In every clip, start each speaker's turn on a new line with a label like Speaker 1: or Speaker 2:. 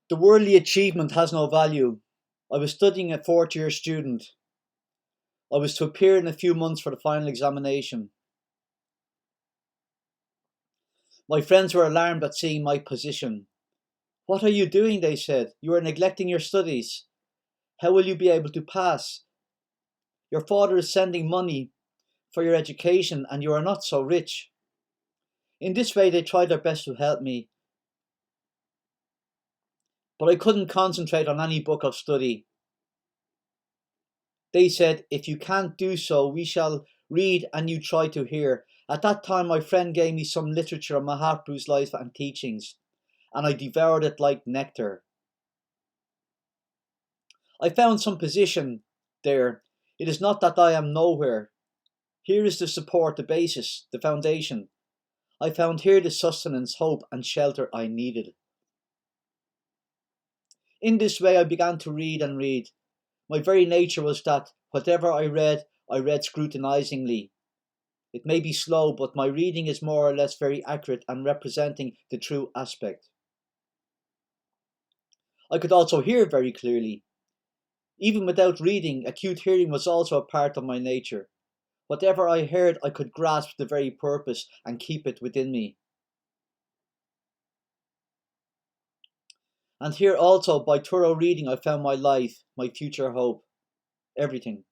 Speaker 1: The worldly achievement has no value. I was studying a fourth year student. I was to appear in a few months for the final examination. My friends were alarmed at seeing my position. "What are you doing?" they said. "You are neglecting your studies. How will you be able to pass? Your father is sending money for your education and you are not so rich." In this way they tried their best to help me, but I couldn't concentrate on any book of study. They said, "If you can't do so, we shall read and you try to hear." At that time my friend gave me some literature on Mahaprabhu's life and teachings, and I devoured it like nectar. I found some position there. It is not that I am nowhere. Here is the support, the basis, the foundation. I found here the sustenance, hope, and shelter I needed. In this way I began to read and read. My very nature was that whatever I read scrutinizingly. It may be slow, but my reading is more or less very accurate and representing the true aspect. I could also hear very clearly. Even without reading, acute hearing was also a part of my nature. Whatever I heard, I could grasp the very purpose and keep it within me. And here also, by thorough reading, I found my life, my future hope, everything.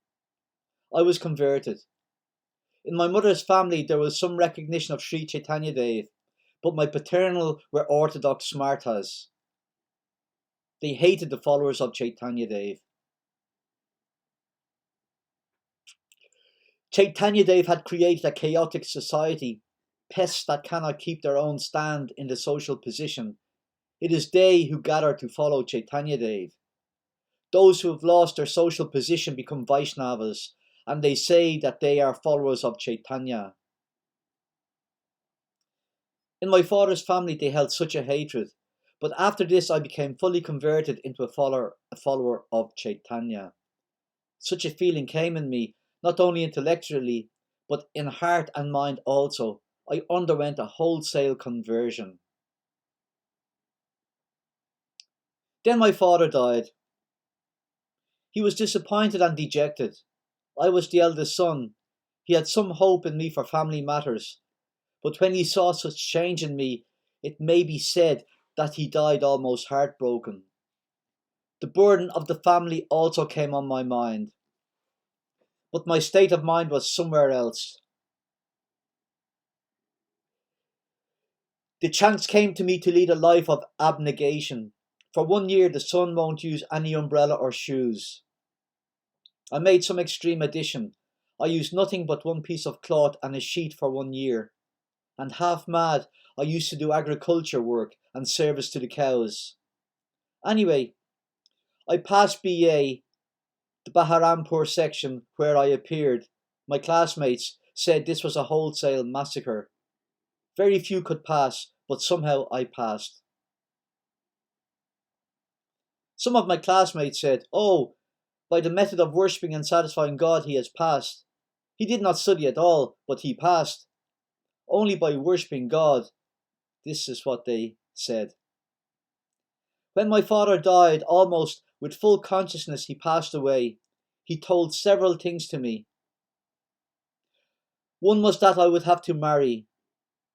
Speaker 1: I was converted. In my mother's family, there was some recognition of Sri Chaitanya Dev, but my paternal were orthodox smartas. They hated the followers of Chaitanya Dev. Chaitanya Dev had created a chaotic society, pests that cannot keep their own stand in the social position. It is they who gather to follow Chaitanya Dev. Those who have lost their social position become Vaishnavas, and they say that they are followers of Chaitanya. In my father's family they held such a hatred, but after this I became fully converted into a follower of Chaitanya. Such a feeling came in me, not only intellectually, but in heart and mind also. I underwent a wholesale conversion. Then my father died. He was disappointed and dejected. I was the eldest son. He had some hope in me for family matters, but when he saw such change in me, it may be said that he died almost heartbroken. The burden of the family also came on my mind, but my state of mind was somewhere else. The chance came to me to lead a life of abnegation. For 1 year the son won't use any umbrella or shoes. I made some extreme addition. I used nothing but one piece of cloth and a sheet for 1 year. And half mad, I used to do agriculture work and service to the cows. Anyway, I passed BA, the Baharampur section where I appeared. My classmates said this was a wholesale massacre. Very few could pass, but somehow I passed. Some of my classmates said, "Oh, by the method of worshipping and satisfying God he has passed. He did not study at all, but he passed. Only by worshipping God." This is what they said. When my father died, almost with full consciousness he passed away. He told several things to me. One was that I would have to marry.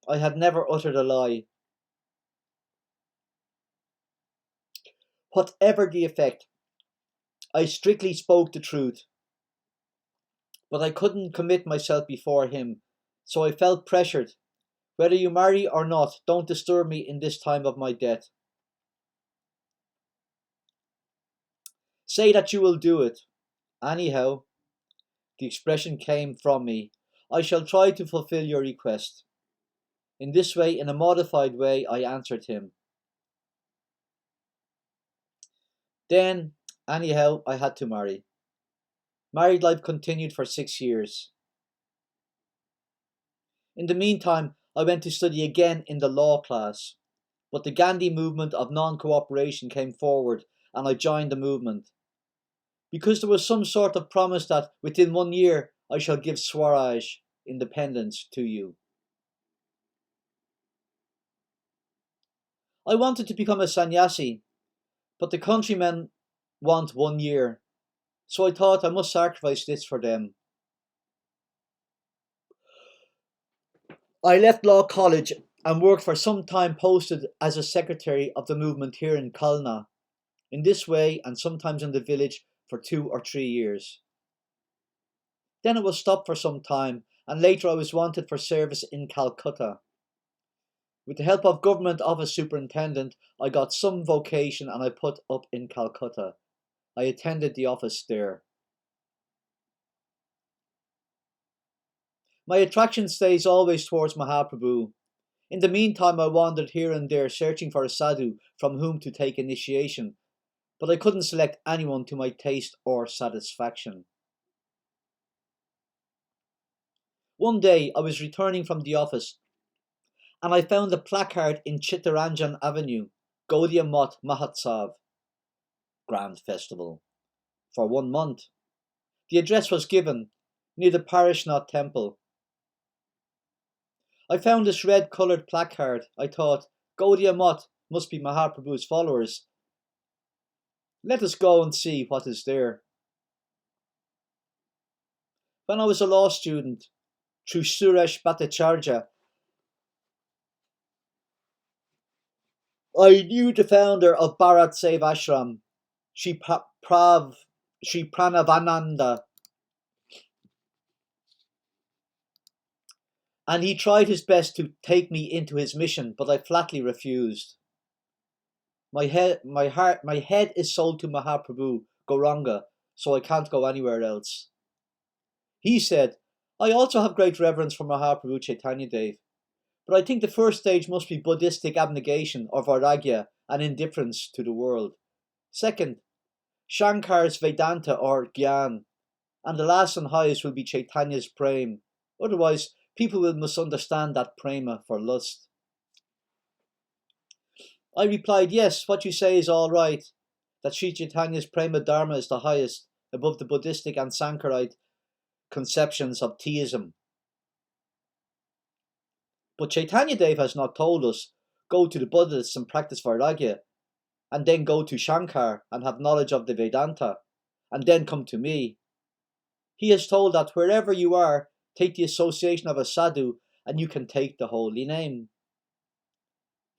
Speaker 1: I had never uttered a lie. Whatever the effect, I strictly spoke the truth. But I couldn't commit myself before him, so I felt pressured. "Whether you marry or not, don't disturb me in this time of my death. Say that you will do it. Anyhow," the expression came from me, "I shall try to fulfill your request." In this way, in a modified way, I answered him. Then, anyhow, I had to marry. Married life continued for 6 years. In the meantime, I went to study again in the law class, but the Gandhi movement of non-cooperation came forward and I joined the movement, because there was some sort of promise that within 1 year I shall give Swaraj, independence, to you. I wanted to become a sannyasi, But the countrymen want 1 year, so I thought I must sacrifice this for them. I left law college and worked for some time posted as a secretary of the movement here in Kalna, in this way and sometimes in the village for 2 or 3 years. Then it was stopped for some time, and later I was wanted for service in Calcutta. With the help of government office superintendent, I got some vocation and I put up in Calcutta. I attended the office there. My attraction stays always towards Mahaprabhu. In the meantime, I wandered here and there searching for a sadhu from whom to take initiation, but I couldn't select anyone to my taste or satisfaction. One day I was returning from the office and I found a placard in Chittaranjan Avenue, Gaudiya Math Mahotsav, Grand Festival, for 1 month. The address was given, near the Parishnath Temple. I found this red-coloured placard. I thought, Gaudiya Math must be Mahaprabhu's followers. Let us go and see what is there. When I was a law student, through Suresh Bhattacharya, I knew the founder of Bharat Sev Ashram, Sri Pranavananda, and he tried his best to take me into his mission, but I flatly refused. My head is sold to Mahaprabhu Gauranga, so I can't go anywhere else. He said, I also have great reverence for Mahaprabhu Chaitanya Dev, but I think the first stage must be Buddhistic abnegation or Vairagya and indifference to the world. Second, Shankar's Vedanta or Gyan, and the last and highest will be Chaitanya's Prem. Otherwise, people will misunderstand that prema for lust. I replied, yes, what you say is all right, that Sri Chaitanya's Prema Dharma is the highest, above the Buddhistic and Sankarite conceptions of theism. But Chaitanya Dev has not told us, go to the Buddhists and practice Vairagya, and then go to Shankar and have knowledge of the Vedanta, and then come to me. He has told that wherever you are, take the association of a sadhu and you can take the holy name.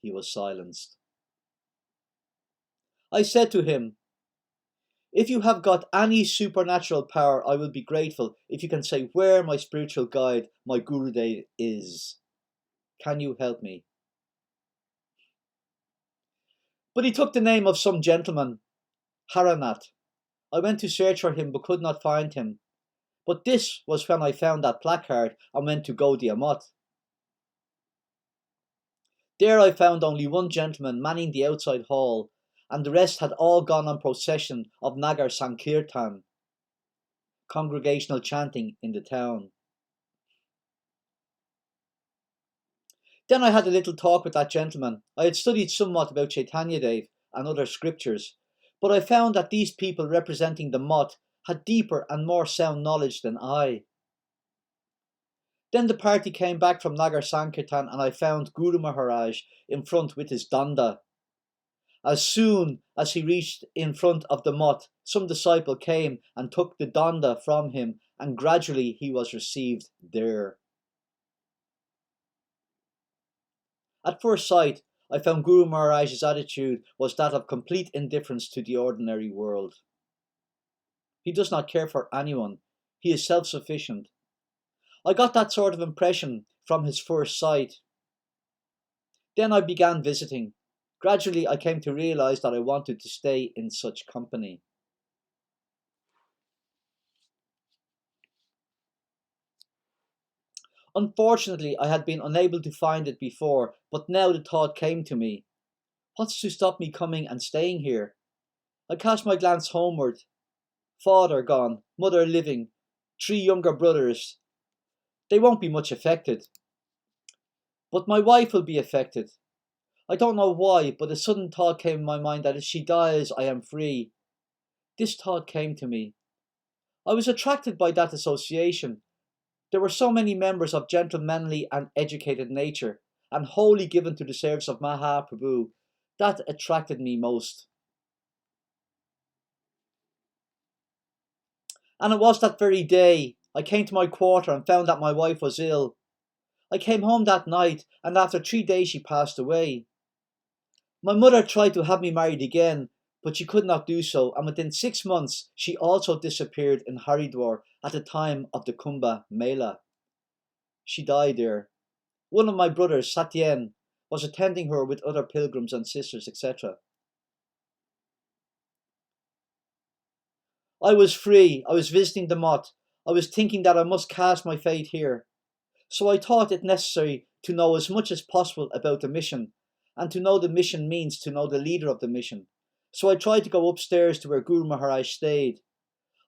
Speaker 1: He was silenced. I said to him, if you have got any supernatural power, I will be grateful if you can say where my spiritual guide, my Gurudev, is. Can you help me? But he took the name of some gentleman, Haranath. I went to search for him but could not find him. But this was when I found that placard and went to Gaudiya Math. There I found only one gentleman manning the outside hall, and the rest had all gone on procession of Nagar Sankirtan, congregational chanting in the town. Then I had a little talk with that gentleman. I had studied somewhat about Chaitanya Dev and other scriptures, but I found that these people representing the Math had deeper and more sound knowledge than I. Then the party came back from Nagar Sankirtan and I found Guru Maharaj in front with his danda. As soon as he reached in front of the Math, some disciple came and took the danda from him, and gradually he was received there. At first sight, I found Guru Maharaj's attitude was that of complete indifference to the ordinary world. He does not care for anyone. He is self-sufficient. I got that sort of impression from his first sight. Then I began visiting. Gradually I came to realize that I wanted to stay in such company. Unfortunately, I had been unable to find it before, but now the thought came to me. What's to stop me coming and staying here? I cast my glance homeward. Father gone, mother living, 3 younger brothers. They won't be much affected. But my wife will be affected. I don't know why, but a sudden thought came in my mind that if she dies, I am free. This thought came to me. I was attracted by that association. There were so many members of gentlemanly and educated nature, and wholly given to the service of Mahaprabhu. That attracted me most. And it was that very day I came to my quarter and found that my wife was ill. I came home that night, and after 3 days she passed away. My mother tried to have me married again, but she could not do so, and within 6 months she also disappeared in Haridwar at the time of the Kumbh Mela. She died there. One of my brothers, Satyen, was attending her with other pilgrims and sisters, etc. I was free. I was visiting the Mott. I was thinking that I must cast my fate here. So I thought it necessary to know as much as possible about the mission, and to know the mission means to know the leader of the mission. So I tried to go upstairs to where Guru Maharaj stayed.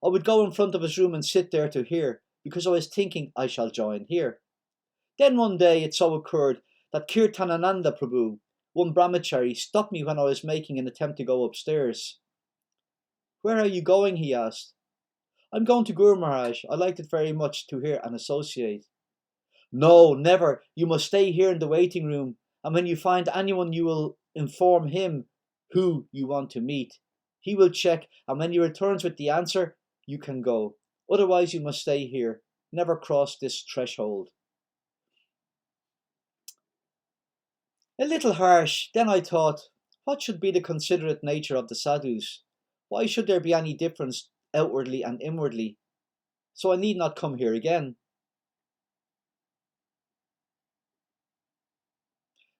Speaker 1: I would go in front of his room and sit there to hear, because I was thinking I shall join here. Then one day it so occurred that Kirtanananda Prabhu, one brahmachari, stopped me when I was making an attempt to go upstairs. Where are you going? He asked. I'm going to Guru Maharaj. I liked it very much to hear and associate. No, never. You must stay here in the waiting room, and when you find anyone you will inform him who you want to meet. He will check, and when he returns with the answer, you can go. Otherwise you must stay here. Never cross this threshold. A little harsh. Then I thought, what should be the considerate nature of the sadhus? Why should there be any difference outwardly and inwardly? So I need not come here again.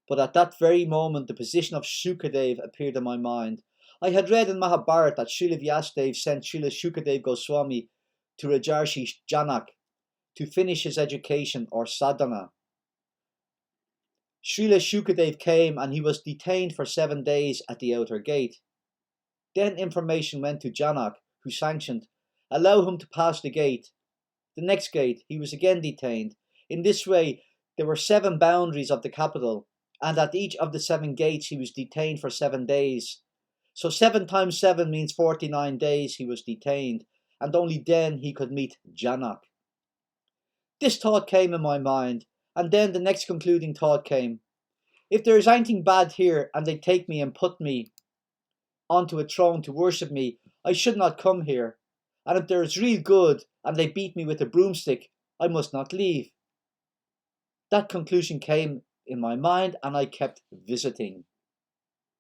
Speaker 1: But at that very moment the position of Shukadev appeared in my mind. I had read in Mahabharata that Srila Vyasadeva sent Srila Shukadev Goswami to Rajarshi Janak to finish his education or sadhana. Srila Shukadev came and he was detained for 7 days at the outer gate. Then information went to Janak, who sanctioned, allow him to pass the gate. The next gate he was again detained. In this way there were 7 boundaries of the capital, and at each of the 7 gates he was detained for 7 days. So 7 times 7 means 49 days he was detained, and only then he could meet Janak. This thought came in my mind, and then the next concluding thought came. If there is anything bad here and they take me and put me onto a throne to worship me, I should not come here. And if there is real good and they beat me with a broomstick, I must not leave. That conclusion came in my mind and I kept visiting.